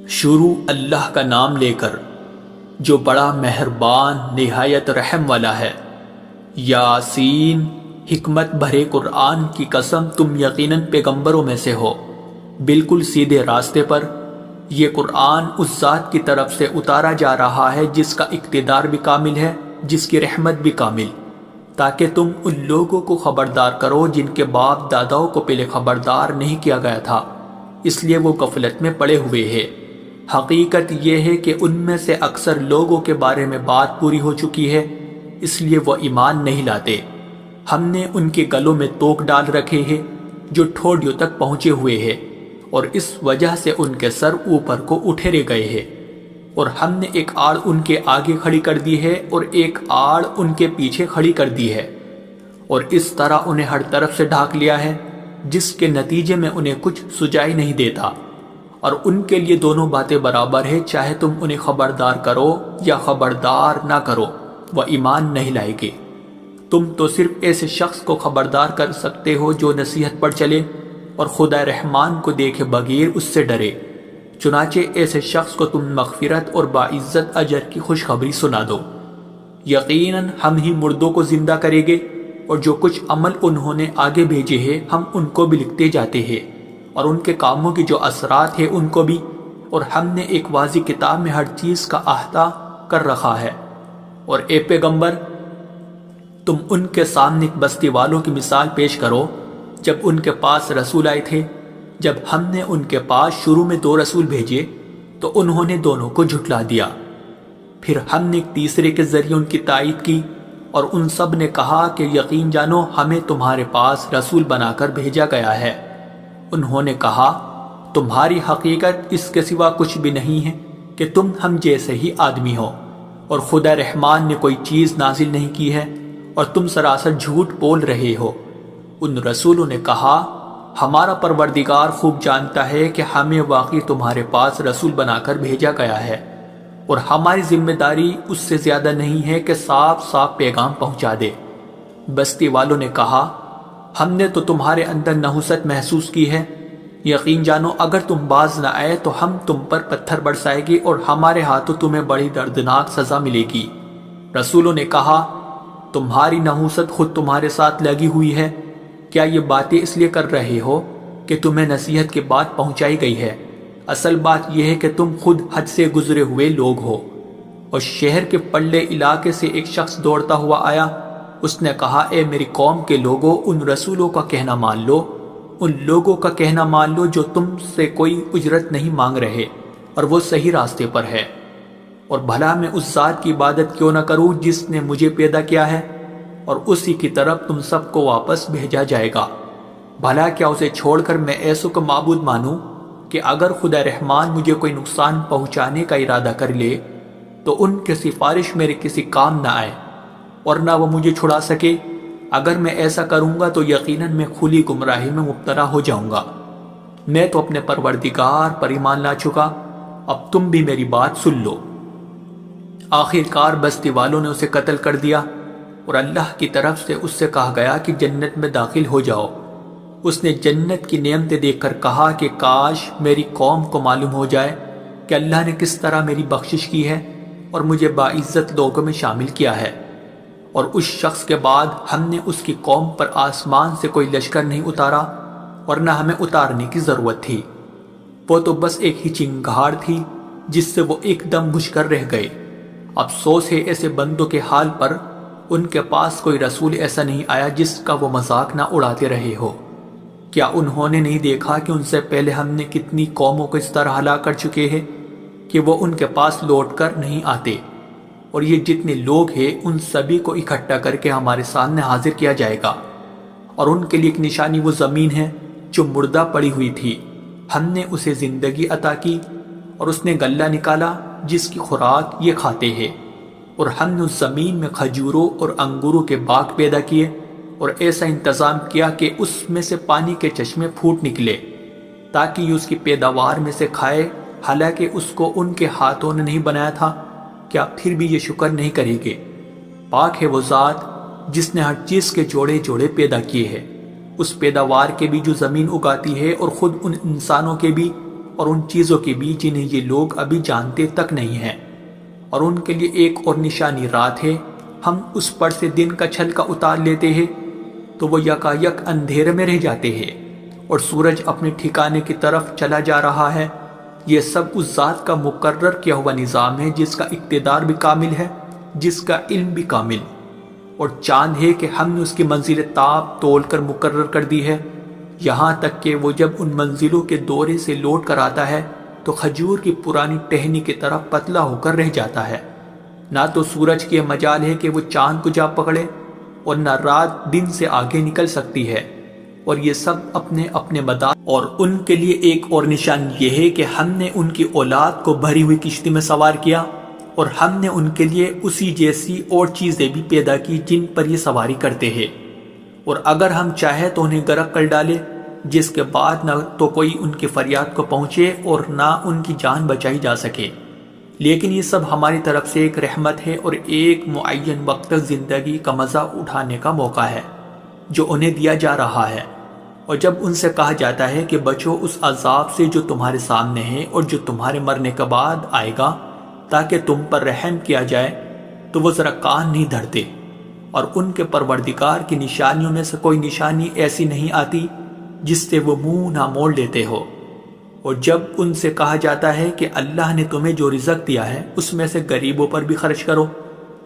شروع اللہ کا نام لے کر جو بڑا مہربان نہایت رحم والا ہے۔ یاسین، حکمت بھرے قرآن کی قسم، تم یقیناً پیغمبروں میں سے ہو، بالکل سیدھے راستے پر۔ یہ قرآن اس ذات کی طرف سے اتارا جا رہا ہے جس کا اقتدار بھی کامل ہے، جس کی رحمت بھی کامل، تاکہ تم ان لوگوں کو خبردار کرو جن کے باپ داداؤں کو پہلے خبردار نہیں کیا گیا تھا، اس لیے وہ غفلت میں پڑے ہوئے ہیں۔ حقیقت یہ ہے کہ ان میں سے اکثر لوگوں کے بارے میں بات پوری ہو چکی ہے، اس لیے وہ ایمان نہیں لاتے۔ ہم نے ان کے گلوں میں توق ڈال رکھے ہیں جو ٹھوڑیوں تک پہنچے ہوئے ہیں، اور اس وجہ سے ان کے سر اوپر کو اٹھے گئے ہیں، اور ہم نے ایک آڑ ان کے آگے کھڑی کر دی ہے اور ایک آڑ ان کے پیچھے کھڑی کر دی ہے، اور اس طرح انہیں ہر طرف سے ڈھانک لیا ہے، جس کے نتیجے میں انہیں کچھ سجائی نہیں دیتا۔ اور ان کے لیے دونوں باتیں برابر ہے، چاہے تم انہیں خبردار کرو یا خبردار نہ کرو، وہ ایمان نہیں لائے گے۔ تم تو صرف ایسے شخص کو خبردار کر سکتے ہو جو نصیحت پر چلے اور خدا رحمان کو دیکھے بغیر اس سے ڈرے، چنانچہ ایسے شخص کو تم مغفرت اور باعزت اجر کی خوشخبری سنا دو۔ یقیناً ہم ہی مردوں کو زندہ کریں گے، اور جو کچھ عمل انہوں نے آگے بھیجے ہیں ہم ان کو بھی لکھتے جاتے ہیں، اور ان کے کاموں کی جو اثرات ہیں ان کو بھی، اور ہم نے ایک واضح کتاب میں ہر چیز کا احاطہ کر رکھا ہے۔ اور اے پیغمبر، تم ان کے سامنے ایک بستی والوں کی مثال پیش کرو جب ان کے پاس رسول آئے تھے۔ جب ہم نے ان کے پاس شروع میں 2 رسول بھیجے تو انہوں نے دونوں کو جھٹلا دیا، پھر ہم نے ایک تیسرے کے ذریعے ان کی تائید کی، اور ان سب نے کہا کہ یقین جانو ہمیں تمہارے پاس رسول بنا کر بھیجا گیا ہے۔ انہوں نے کہا تمہاری حقیقت اس کے سوا کچھ بھی نہیں ہے کہ تم ہم جیسے ہی آدمی ہو، اور خدا رحمان نے کوئی چیز نازل نہیں کی ہے اور تم سراسر جھوٹ بول رہے ہو۔ ان رسولوں نے کہا ہمارا پروردگار خوب جانتا ہے کہ ہمیں واقعی تمہارے پاس رسول بنا کر بھیجا گیا ہے، اور ہماری ذمہ داری اس سے زیادہ نہیں ہے کہ صاف صاف پیغام پہنچا دے۔ بستی والوں نے کہا ہم نے تو تمہارے اندر نحوست محسوس کی ہے، یقین جانو اگر تم باز نہ آئے تو ہم تم پر پتھر برسائیں گے اور ہمارے ہاتھوں تمہیں بڑی دردناک سزا ملے گی۔ رسولوں نے کہا تمہاری نحوست خود تمہارے ساتھ لگی ہوئی ہے، کیا یہ باتیں اس لیے کر رہے ہو کہ تمہیں نصیحت کی بات پہنچائی گئی ہے؟ اصل بات یہ ہے کہ تم خود حد سے گزرے ہوئے لوگ ہو۔ اور شہر کے پلے علاقے سے ایک شخص دوڑتا ہوا آیا، اس نے کہا اے میری قوم کے لوگوں، ان رسولوں کا کہنا مان لو، ان لوگوں کا کہنا مان لو جو تم سے کوئی اجرت نہیں مانگ رہے اور وہ صحیح راستے پر ہے، اور بھلا میں اس ذات کی عبادت کیوں نہ کروں جس نے مجھے پیدا کیا ہے، اور اسی کی طرف تم سب کو واپس بھیجا جائے گا۔ بھلا کیا اسے چھوڑ کر میں ایسوں کو معبود مانوں کہ اگر خدا رحمان مجھے کوئی نقصان پہنچانے کا ارادہ کر لے تو ان کی سفارش میرے کسی کام نہ آئے اور نہ وہ مجھے چھڑا سکے؟ اگر میں ایسا کروں گا تو یقیناً میں کھلی گمراہی میں مبتلا ہو جاؤں گا۔ میں تو اپنے پروردگار پر ایمان لا چکا، اب تم بھی میری بات سن لو۔ آخر کار بستی والوں نے اسے قتل کر دیا، اور اللہ کی طرف سے اس سے کہا گیا کہ جنت میں داخل ہو جاؤ۔ اس نے جنت کی نعمتیں دیکھ کر کہا کہ کاش میری قوم کو معلوم ہو جائے کہ اللہ نے کس طرح میری بخشش کی ہے اور مجھے باعزت لوگوں میں شامل کیا ہے۔ اور اس شخص کے بعد ہم نے اس کی قوم پر آسمان سے کوئی لشکر نہیں اتارا، اور نہ ہمیں اتارنے کی ضرورت تھی، وہ تو بس ایک ہی چنگھاڑ تھی جس سے وہ ایک دم بجھ کر رہ گئے۔ افسوس ہے ایسے بندوں کے حال پر، ان کے پاس کوئی رسول ایسا نہیں آیا جس کا وہ مذاق نہ اڑاتے رہے ہو۔ کیا انہوں نے نہیں دیکھا کہ ان سے پہلے ہم نے کتنی قوموں کو اس طرح ہلاک کر چکے ہیں کہ وہ ان کے پاس لوٹ کر نہیں آتے؟ اور یہ جتنے لوگ ہیں ان سبھی کو اکٹھا کر کے ہمارے سامنے حاضر کیا جائے گا، اور ان کے لیے ایک نشانی وہ زمین ہے جو مردہ پڑی ہوئی تھی، ہم نے اسے زندگی عطا کی، اور اس نے غلہ نکالا جس کی خوراک یہ کھاتے ہیں، اور ہم نے اس زمین میں کھجوروں اور انگوروں کے باغ پیدا کیے، اور ایسا انتظام کیا کہ اس میں سے پانی کے چشمے پھوٹ نکلے تاکہ یہ اس کی پیداوار میں سے کھائے، حالانکہ اس کو ان کے ہاتھوں نے نہیں بنایا تھا۔ کیا پھر بھی یہ شکر نہیں کریں گے؟ پاک ہے وہ ذات جس نے ہر چیز کے جوڑے جوڑے پیدا کیے ہیں، اس پیداوار کے بھی جو زمین اگاتی ہے اور خود ان انسانوں کے بھی، اور ان چیزوں کے بھی جنہیں یہ لوگ ابھی جانتے تک نہیں ہیں، اور ان کے لیے ایک اور نشانی رات ہے، ہم اس پر سے دن کا چھلکا اتار لیتے ہیں تو وہ یکایک اندھیرے میں رہ جاتے ہیں اور سورج اپنے ٹھکانے کی طرف چلا جا رہا ہے۔ یہ سب اس ذات کا مقرر کیا ہوا نظام ہے جس کا اقتدار بھی کامل ہے، جس کا علم بھی کامل، اور چاند ہے کہ ہم نے اس کی منزل تاب تول کر مقرر کر دی ہے، یہاں تک کہ وہ جب ان منزلوں کے دورے سے لوٹ کر آتا ہے تو کھجور کی پرانی ٹہنی کی طرح پتلا ہو کر رہ جاتا ہے۔ نہ تو سورج کی مجال ہے کہ وہ چاند کو جا پکڑے اور نہ رات دن سے آگے نکل سکتی ہے، اور یہ سب اپنے اپنے مدار، اور ان کے لیے ایک اور نشان یہ ہے کہ ہم نے ان کی اولاد کو بھری ہوئی کشتی میں سوار کیا، اور ہم نے ان کے لیے اسی جیسی اور چیزیں بھی پیدا کی جن پر یہ سواری کرتے ہیں، اور اگر ہم چاہے تو انہیں غرق کر ڈالے، جس کے بعد نہ تو کوئی ان کی فریاد کو پہنچے اور نہ ان کی جان بچائی جا سکے۔ لیکن یہ سب ہماری طرف سے ایک رحمت ہے اور ایک معین وقت تک زندگی کا مزہ اٹھانے کا موقع ہے جو انہیں دیا جا رہا ہے۔ اور جب ان سے کہا جاتا ہے کہ بچو اس عذاب سے جو تمہارے سامنے ہے اور جو تمہارے مرنے کے بعد آئے گا تاکہ تم پر رحم کیا جائے، تو وہ ذرا کان نہیں دھرتے، اور ان کے پروردگار کی نشانیوں میں سے کوئی نشانی ایسی نہیں آتی جس سے وہ منہ نہ موڑ لیتے ہو۔ اور جب ان سے کہا جاتا ہے کہ اللہ نے تمہیں جو رزق دیا ہے اس میں سے غریبوں پر بھی خرچ کرو،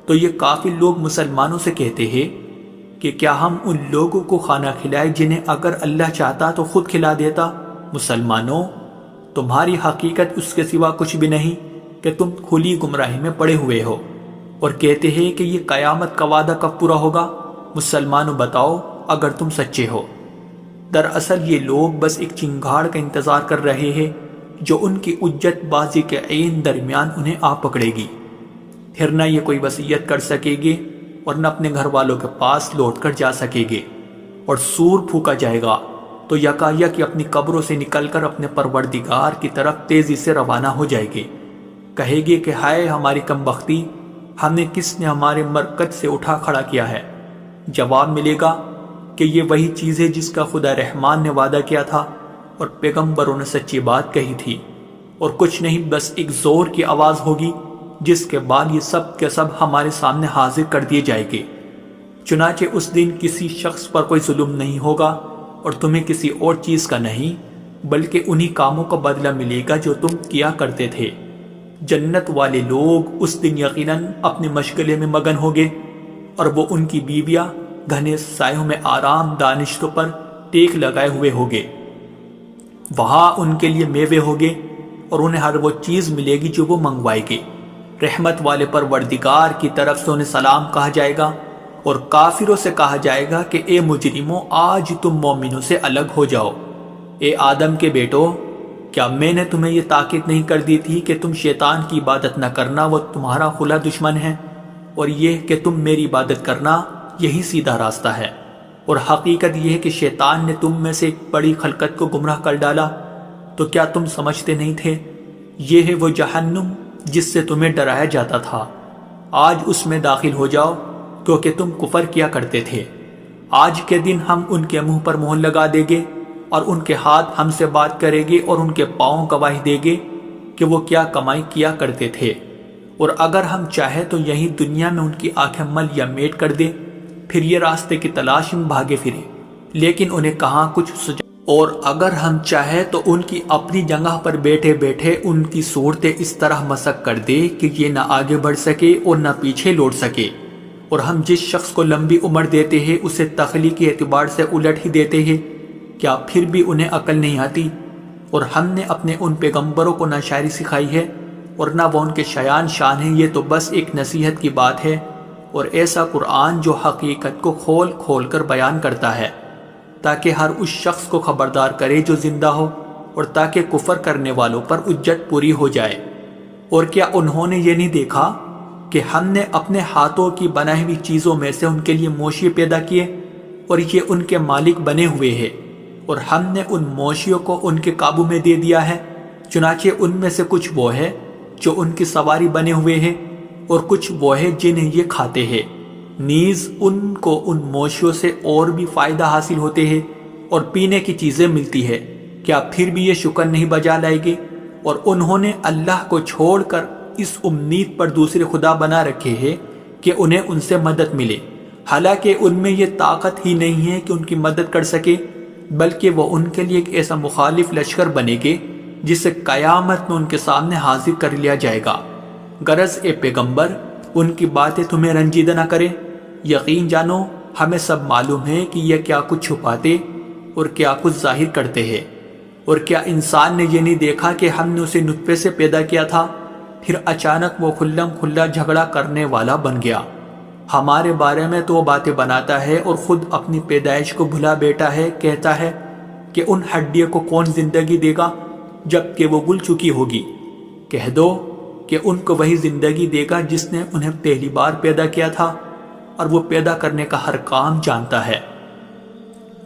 تو یہ کافی لوگ مسلمانوں سے کہتے ہیں کہ کیا ہم ان لوگوں کو کھانا کھلائے جنہیں اگر اللہ چاہتا تو خود کھلا دیتا؟ مسلمانوں، تمہاری حقیقت اس کے سوا کچھ بھی نہیں کہ تم کھلی گمراہی میں پڑے ہوئے ہو، اور کہتے ہیں کہ یہ قیامت کا وعدہ کب پورا ہوگا؟ مسلمانوں بتاؤ اگر تم سچے ہو۔ دراصل یہ لوگ بس ایک چنگاڑ کا انتظار کر رہے ہیں جو ان کی حجت بازی کے عین درمیان انہیں آ پکڑے گی، پھر نہ یہ کوئی وصیت کر سکے گے اور نہ اپنے گھر والوں کے پاس لوٹ کر جا سکے گے، اور سور پھونکا جائے گا تو یکایک اپنی قبروں سے نکل کر اپنے پروردگار کی طرف تیزی سے روانہ ہو جائے گے، کہے گے کہ ہائے ہماری کم بختی، ہمیں کس نے ہمارے مرکز سے اٹھا کھڑا کیا ہے؟ جواب ملے گا کہ یہ وہی چیز ہے جس کا خدا رحمان نے وعدہ کیا تھا اور پیغمبروں نے سچی بات کہی تھی، اور کچھ نہیں بس ایک زور کی آواز ہوگی جس کے بعد یہ سب کے سب ہمارے سامنے حاضر کر دیے جائیں گے۔ چنانچہ اس دن کسی شخص پر کوئی ظلم نہیں ہوگا اور تمہیں کسی اور چیز کا نہیں، بلکہ انہی کاموں کا بدلہ ملے گا جو تم کیا کرتے تھے۔ جنت والے لوگ اس دن یقیناً اپنے مشغلے میں مگن ہوگے، اور وہ ان کی بیویاں گھنے سایوں میں آرام دانشتوں پر ٹیک لگائے ہوئے ہوگے۔ وہاں ان کے لیے میوے ہوگے اور انہیں ہر وہ چیز ملے گی جو وہ منگوائے گے۔ رحمت والے پروردگار کی طرف سے انہیں سلام کہا جائے گا، اور کافروں سے کہا جائے گا کہ اے مجرموں، آج تم مومنوں سے الگ ہو جاؤ۔ اے آدم کے بیٹو، کیا میں نے تمہیں یہ تاکید نہیں کر دی تھی کہ تم شیطان کی عبادت نہ کرنا، وہ تمہارا کھلا دشمن ہے، اور یہ کہ تم میری عبادت کرنا، یہی سیدھا راستہ ہے۔ اور حقیقت یہ ہے کہ شیطان نے تم میں سے ایک بڑی خلقت کو گمراہ کر ڈالا، تو کیا تم سمجھتے نہیں تھے؟ یہ ہے وہ جہنم جس سے تمہیں ڈرایا جاتا تھا، آج اس میں داخل ہو جاؤ کیونکہ تم کفر کیا کرتے تھے۔ آج کے دن ہم ان کے منہ پر مہر لگا دیں گے، اور ان کے ہاتھ ہم سے بات کریں گے اور ان کے پاؤں گواہی دیں گے کہ وہ کیا کمائی کیا کرتے تھے، اور اگر ہم چاہے تو یہی دنیا میں ان کی آنکھیں مل یا میٹ کر دے، پھر یہ راستے کی تلاش میں بھاگے پھرے، لیکن انہیں کہاں کچھ سجا، اور اگر ہم چاہے تو ان کی اپنی جگہ پر بیٹھے بیٹھے ان کی صورتیں اس طرح مسخ کر دے کہ یہ نہ آگے بڑھ سکے اور نہ پیچھے لوٹ سکے۔ اور ہم جس شخص کو لمبی عمر دیتے ہیں اسے تخلیقی اعتبار سے الٹ ہی دیتے ہیں، کیا پھر بھی انہیں عقل نہیں آتی؟ اور ہم نے اپنے ان پیغمبروں کو نہ شاعری سکھائی ہے اور نہ وہ ان کے شایان شان ہیں، یہ تو بس ایک نصیحت کی بات ہے، اور ایسا قرآن جو حقیقت کو کھول کھول کر بیان کرتا ہے تاکہ ہر اس شخص کو خبردار کرے جو زندہ ہو، اور تاکہ کفر کرنے والوں پر حجت پوری ہو جائے۔ اور کیا انہوں نے یہ نہیں دیکھا کہ ہم نے اپنے ہاتھوں کی بنائی ہوئی چیزوں میں سے ان کے لیے موشی پیدا کیے اور یہ ان کے مالک بنے ہوئے ہیں، اور ہم نے ان موشیوں کو ان کے قابو میں دے دیا ہے، چنانچہ ان میں سے کچھ وہ ہے جو ان کی سواری بنے ہوئے ہیں اور کچھ وہ ہے جنہیں یہ کھاتے ہیں، نیز ان کو ان موشیوں سے اور بھی فائدہ حاصل ہوتے ہیں اور پینے کی چیزیں ملتی ہے، کیا پھر بھی یہ شکر نہیں بجا لائے گے؟ اور انہوں نے اللہ کو چھوڑ کر اس امید پر دوسرے خدا بنا رکھے ہیں کہ انہیں ان سے مدد ملے، حالانکہ ان میں یہ طاقت ہی نہیں ہے کہ ان کی مدد کر سکے، بلکہ وہ ان کے لیے ایک ایسا مخالف لشکر بنے گے جسے قیامت میں ان کے سامنے حاضر کر لیا جائے گا۔ غرض اے پیغمبر، ان کی باتیں تمہیں رنجیدہ نہ کریں، یقین جانو ہمیں سب معلوم ہے کہ یہ کیا کچھ چھپاتے اور کیا کچھ ظاہر کرتے ہیں۔ اور کیا انسان نے یہ نہیں دیکھا کہ ہم نے اسے نطفے سے پیدا کیا تھا، پھر اچانک وہ کھلم کھلا جھگڑا کرنے والا بن گیا۔ ہمارے بارے میں تو وہ باتیں بناتا ہے اور خود اپنی پیدائش کو بھلا بیٹھا ہے، کہتا ہے کہ ان ہڈیوں کو کون زندگی دے گا جب کہ وہ گل چکی ہوگی۔ کہہ دو کہ ان کو وہی زندگی دے گا جس نے انہیں پہلی بار پیدا کیا تھا، اور وہ پیدا کرنے کا ہر کام جانتا ہے۔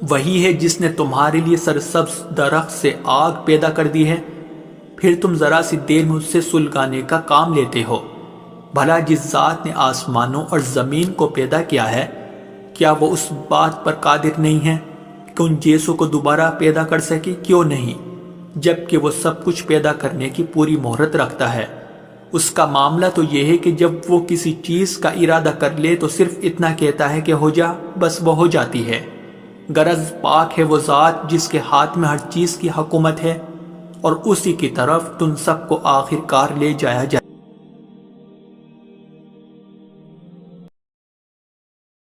وہی ہے جس نے تمہارے لیے سرسبز درخت سے آگ پیدا کر دی ہے، پھر تم ذرا سی دیر میں اس سے سلگانے کا کام لیتے ہو۔ بھلا جس ذات نے آسمانوں اور زمین کو پیدا کیا ہے، کیا وہ اس بات پر قادر نہیں ہے کہ ان جیسوں کو دوبارہ پیدا کر سکے؟ کیوں نہیں، جبکہ وہ سب کچھ پیدا کرنے کی پوری مہرت رکھتا ہے۔ اس کا معاملہ تو یہ ہے کہ جب وہ کسی چیز کا ارادہ کر لے تو صرف اتنا کہتا ہے کہ ہو جا، بس وہ ہو جاتی ہے۔ غرض پاک ہے وہ ذات جس کے ہاتھ میں ہر چیز کی حکومت ہے، اور اسی کی طرف تم سب کو آخر کار لے جایا